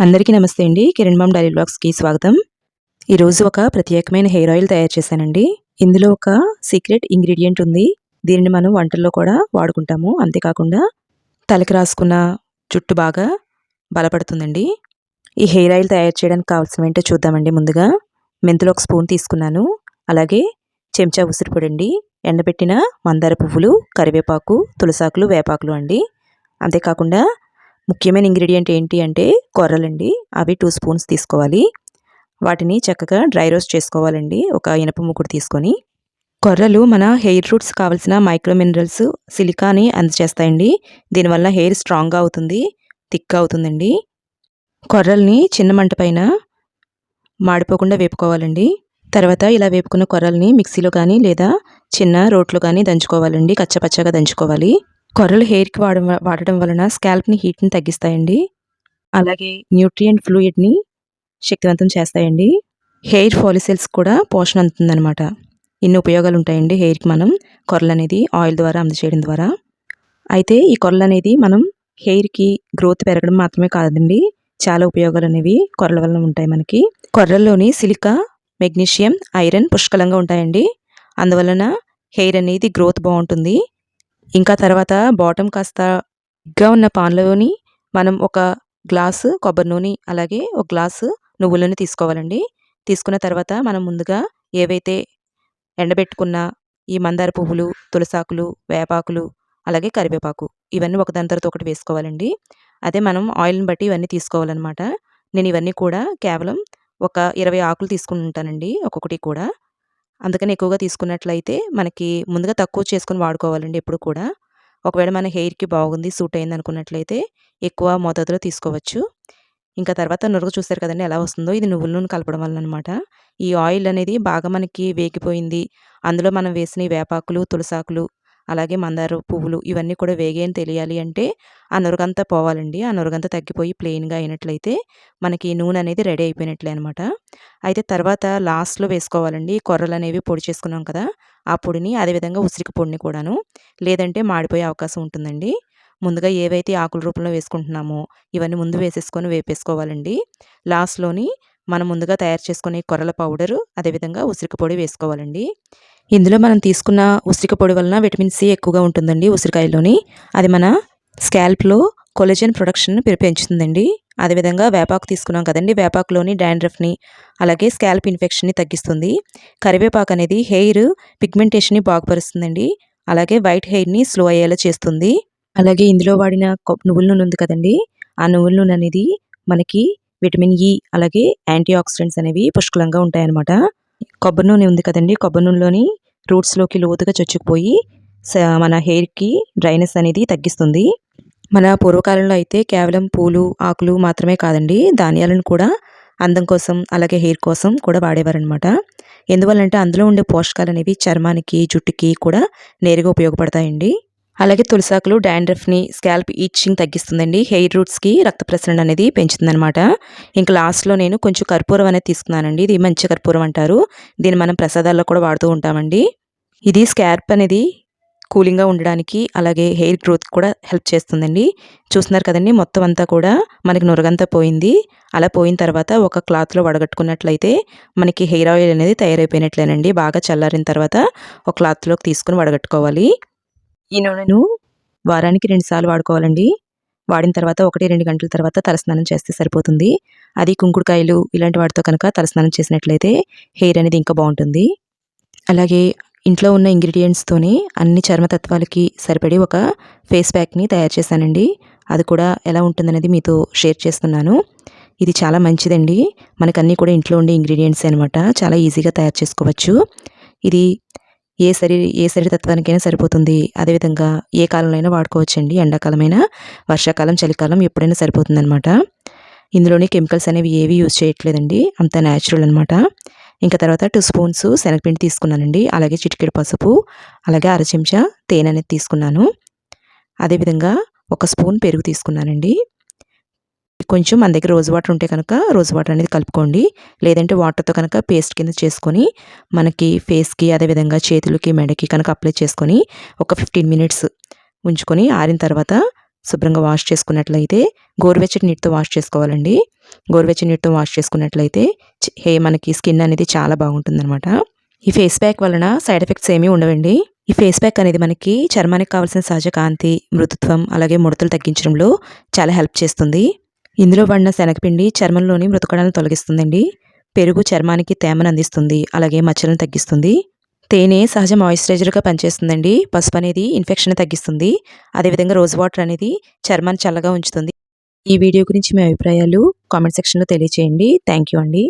అందరికీ నమస్తే అండి. కిరణ్ మామ్ డైలీ వ్లాగ్స్‌కి స్వాగతం. ఈరోజు ఒక ప్రత్యేకమైన హెయిర్ ఆయిల్ తయారు చేశానండి. ఇందులో ఒక సీక్రెట్ ఇంగ్రీడియెంట్ ఉంది. దీనిని మనం వంటల్లో కూడా వాడుకుంటాము. అంతేకాకుండా తలకి రాసుకున్న జుట్టు బాగా బలపడుతుందండి. ఈ హెయిర్ ఆయిల్ తయారు చేయడానికి కావాల్సినవేంటో చూద్దామండి. ముందుగా మెంతులు ఒక స్పూన్ తీసుకున్నాను. అలాగే చెంచా ఉసిరిపొడి అండి, ఎండబెట్టిన మందార పువ్వులు, కరివేపాకు, తులసాకులు, వేపాకులు అండి. అంతేకాకుండా ముఖ్యమైన ఇంగ్రీడియంట్ ఏంటి అంటే కొర్రలండి. అవి 2 స్పూన్స్ తీసుకోవాలి. వాటిని చక్కగా డ్రై రోస్ట్ చేసుకోవాలండి. ఒక ఇనప మూకుడు తీసుకొని. కొర్రలు మన హెయిర్ రూట్స్ కావాల్సిన మైక్రో మినరల్స్, సిలికాని అందజేస్తాయండి. దీనివల్ల హెయిర్ స్ట్రాంగ్గా అవుతుంది, థిక్గా అవుతుందండి. కొర్రల్ని చిన్న మంట పైన మాడిపోకుండా వేపుకోవాలండి. తర్వాత ఇలా వేపుకున్న కొర్రల్ని మిక్సీలో కానీ లేదా చిన్న రోట్లో కానీ దంచుకోవాలండి. కచ్చపచ్చగా దంచుకోవాలి. కొర్రలు హెయిర్కి వాడటం వలన స్కాల్ప్ని హీట్ని తగ్గిస్తాయండి. అలాగే న్యూట్రియంట్ ఫ్లూయిడ్ని శక్తివంతం చేస్తాయండి. హెయిర్ ఫాలిసిల్స్ కూడా పోషణ అందుతుందన్నమాట. ఇన్ని ఉపయోగాలు ఉంటాయండి హెయిర్కి మనం కొర్రలు అనేది ఆయిల్ ద్వారా అందజేయడం ద్వారా. అయితే ఈ కొర్రలు అనేది మనం హెయిర్కి గ్రోత్ పెరగడం మాత్రమే కాదండి, చాలా ఉపయోగాలు అనేవి కొర్రల వలన ఉంటాయి మనకి. కొర్రల్లోని సిలికా, మెగ్నీషియం, ఐరన్ పుష్కలంగా ఉంటాయండి. అందువలన హెయిర్ అనేది గ్రోత్ బాగుంటుంది. ఇంకా తర్వాత బాటమ్ కాస్త గా ఉన్న పాన్లోని మనం ఒక గ్లాసు కొబ్బరి నూనె, అలాగే ఒక గ్లాసు నువ్వుల నూనె తీసుకోవాలండి. తీసుకున్న తర్వాత మనం ముందుగా ఏవైతే ఎండబెట్టుకున్న ఈ మందార పువ్వులు, తులసాకులు, వేపాకులు, అలాగే కరివేపాకు, ఇవన్నీ ఒకదాని తర్వాత ఒకటి వేసుకోవాలండి. అదే మనం ఆయిల్ని బట్టి ఇవన్నీ తీసుకోవాలన్నమాట. నేను ఇవన్నీ కూడా కేవలం ఒక 20 ఆకులు తీసుకుని ఉంటానండి ఒక్కొక్కటి కూడా. అందుకని ఎక్కువగా తీసుకున్నట్లయితే మనకి ముందుగా తక్కువ చేసుకొని వాడుకోవాలండి ఎప్పుడు కూడా. ఒకవేళ మన హెయిర్కి బాగుంది, సూట్ అయింది అనుకున్నట్లయితే ఎక్కువ మోతాదులో తీసుకోవచ్చు. ఇంకా తర్వాత నురుగు చూస్తారు కదండి ఎలా వస్తుందో, ఇది నువ్వుల నూనె కలపడం వల్ల అనమాట. ఈ ఆయిల్ అనేది బాగా మనకి వేగిపోయింది. అందులో మనం వేసిన వేపాకులు, తులసాకులు, అలాగే మందార పువ్వులు ఇవన్నీ కూడా వేగాయని తెలియాలి అంటే ఆ నురుగంతా పోవాలండి. ఆ నురుగంతా తగ్గిపోయి ప్లెయిన్గా అయినట్లయితే మనకి నూనె అనేది రెడీ అయిపోయినట్లే అనమాట. అయితే తర్వాత లాస్ట్లో వేసుకోవాలండి. కొర్రలు అనేవి పొడి చేసుకున్నాం కదా, ఆ పొడిని, అదేవిధంగా ఉసిరిక పొడిని కూడాను. లేదంటే మాడిపోయే అవకాశం ఉంటుందండి. ముందుగా ఏవైతే ఆకుల రూపంలో వేసుకుంటున్నామో ఇవన్నీ ముందు వేసేసుకొని వేపేసుకోవాలండి. లాస్ట్లోని మనం ముందుగా తయారు చేసుకునే కొర్రల పౌడరు, అదేవిధంగా ఉసిరిక పొడి వేసుకోవాలండి. ఇందులో మనం తీసుకున్న ఉసిరిక పొడి వలన విటమిన్ సి ఎక్కువగా ఉంటుందండి ఉసిరికాయలోని. అది మన స్కాల్ప్లో కొలెజన్ ప్రొడక్షన్ పెంచుతుందండి. అదేవిధంగా వేపాకు తీసుకున్నాం కదండి, వేపాకులోని డాండ్రఫ్ని, అలాగే స్కాల్ప్ ఇన్ఫెక్షన్ని తగ్గిస్తుంది. కరివేపాకు అనేది హెయిర్ పిగ్మెంటేషన్ని బాగుపరుస్తుందండి. అలాగే వైట్ హెయిర్ని స్లో అయ్యేలా చేస్తుంది. అలాగే ఇందులో వాడిన నువ్వుల నూనె ఉంది కదండి, ఆ నువ్వుల నూనె అనేది మనకి విటమిన్ ఇ, అలాగే యాంటీ ఆక్సిడెంట్స్ అనేవి పుష్కలంగా ఉంటాయన్నమాట. కొబ్బరి నూనె ఉంది కదండి, కొబ్బరి నూనెలోని రూట్స్లోకి లోతుగా చొచ్చుకుపోయి మన హెయిర్కి డ్రైనెస్ అనేది తగ్గిస్తుంది. మన పూర్వకాలంలో అయితే కేవలం పూలు, ఆకులు మాత్రమే కాదండి, ధాన్యాలను కూడా అందం కోసం, అలాగే హెయిర్ కోసం కూడా వాడేవారనమాట. ఎందువల్లంటే అందులో ఉండే పోషకాలు అనేవి చర్మానికి, జుట్టుకి కూడా నేరుగా ఉపయోగపడతాయండి. అలాగే తులసాకులు డాండ్రఫ్ని, స్కాల్ప్ ఈచింగ్ తగ్గిస్తుందండి. హెయిర్ రూట్స్కి రక్త ప్రసరణ అనేది పెంచుతుందనమాట. ఇంకా లాస్ట్లో నేను కొంచెం కర్పూరం అనేది తీసుకున్నానండి. ఇది మంచి కర్పూరం అంటారు. దీన్ని మనం ప్రసాదాల్లో కూడా వాడుతూ ఉంటామండి. ఇది స్కాల్ప్ అనేది కూలింగ్గా ఉండడానికి, అలాగే హెయిర్ గ్రోత్ కూడా హెల్ప్ చేస్తుందండి. చూస్తున్నారు కదండి, మొత్తం అంతా కూడా మనకి నురగంతా పోయింది. అలా పోయిన తర్వాత ఒక క్లాత్లో వడగట్టుకున్నట్లయితే మనకి హెయిర్ ఆయిల్ అనేది తయారైపోయినట్లేనండి. బాగా చల్లారిన తర్వాత ఒక క్లాత్లోకి తీసుకుని వడగట్టుకోవాలి. ఈ నూనెను వారానికి 2 సార్లు వాడుకోవాలండి. వాడిన తర్వాత 1-2 గంటల తర్వాత తలస్నానం చేస్తే సరిపోతుంది. అది కుంకుడుకాయలు ఇలాంటి వాటితో కనుక తలస్నానం చేసినట్లయితే హెయిర్ అనేది ఇంకా బాగుంటుంది. అలాగే ఇంట్లో ఉన్న ఇంగ్రీడియంట్స్తోనే అన్ని చర్మతత్వాలకి సరిపడి ఒక ఫేస్ ప్యాక్ని తయారు చేశానండి. అది కూడా ఎలా ఉంటుందనేది మీతో షేర్ చేస్తున్నాను. ఇది చాలా మంచిదండి. మనకన్నీ కూడా ఇంట్లో ఉండే ఇంగ్రీడియంట్సే అనమాట. చాలా ఈజీగా తయారు చేసుకోవచ్చు. ఇది ఏ శరీరతత్వానికైనా సరిపోతుంది. అదేవిధంగా ఏ కాలంలో అయినా వాడుకోవచ్చండి. ఎండాకాలమైనా, వర్షాకాలం, చలికాలం ఎప్పుడైనా సరిపోతుందనమాట. ఇందులోని కెమికల్స్ అనేవి ఏవి యూజ్ చేయట్లేదండి, అంతా న్యాచురల్ అనమాట. ఇంకా తర్వాత 2 స్పూన్స్ శనగపిండి తీసుకున్నానండి. అలాగే చిటికెడు పసుపు, అలాగే అర చెంచా తేనె అనేది తీసుకున్నాను. అదేవిధంగా 1 స్పూన్ పెరుగు తీసుకున్నానండి. కొంచెం మన దగ్గర రోజ్ వాటర్ ఉంటే కనుక రోజ్ వాటర్ అనేది కలుపుకోండి. లేదంటే వాటర్తో కనుక పేస్ట్ కింద చేసుకొని మనకి ఫేస్కి, అదేవిధంగా చేతులకి, మెడకి కనుక అప్లై చేసుకొని ఒక 15 మినిట్స్ ఉంచుకొని ఆరిన తర్వాత శుభ్రంగా వాష్ చేసుకున్నట్లయితే గోరువెచ్చటి నీటితో వాష్ చేసుకోవాలండి. గోరువెచ్చటి నీటితో వాష్ చేసుకున్నట్లయితే మనకి స్కిన్ అనేది చాలా బాగుంటుందన్నమాట. ఈ ఫేస్ ప్యాక్ వలన సైడ్ ఎఫెక్ట్స్ ఏమీ ఉండవండి. ఈ ఫేస్ ప్యాక్ అనేది మనకి చర్మానికి కావాల్సిన సహజ కాంతి, మృదుత్వం అలాగే ముడతలు తగ్గించడంలో చాలా హెల్ప్ చేస్తుంది. ఇందులో వాడిన శనగపిండి చర్మంలోని మృతకణాలను తొలగిస్తుందండి. పెరుగు చర్మానికి తేమను అందిస్తుంది, అలాగే మచ్చలను తగ్గిస్తుంది. తేనె సహజ మాయిశ్చరైజర్గా పనిచేస్తుందండి. పసుపు అనేది ఇన్ఫెక్షన్ తగ్గిస్తుంది. అదేవిధంగా రోజ్ వాటర్ అనేది చర్మాన్ని చల్లగా ఉంచుతుంది. ఈ వీడియో గురించి మీ అభిప్రాయాలు కామెంట్ సెక్షన్లో తెలియచేయండి. థ్యాంక్ యూ అండి.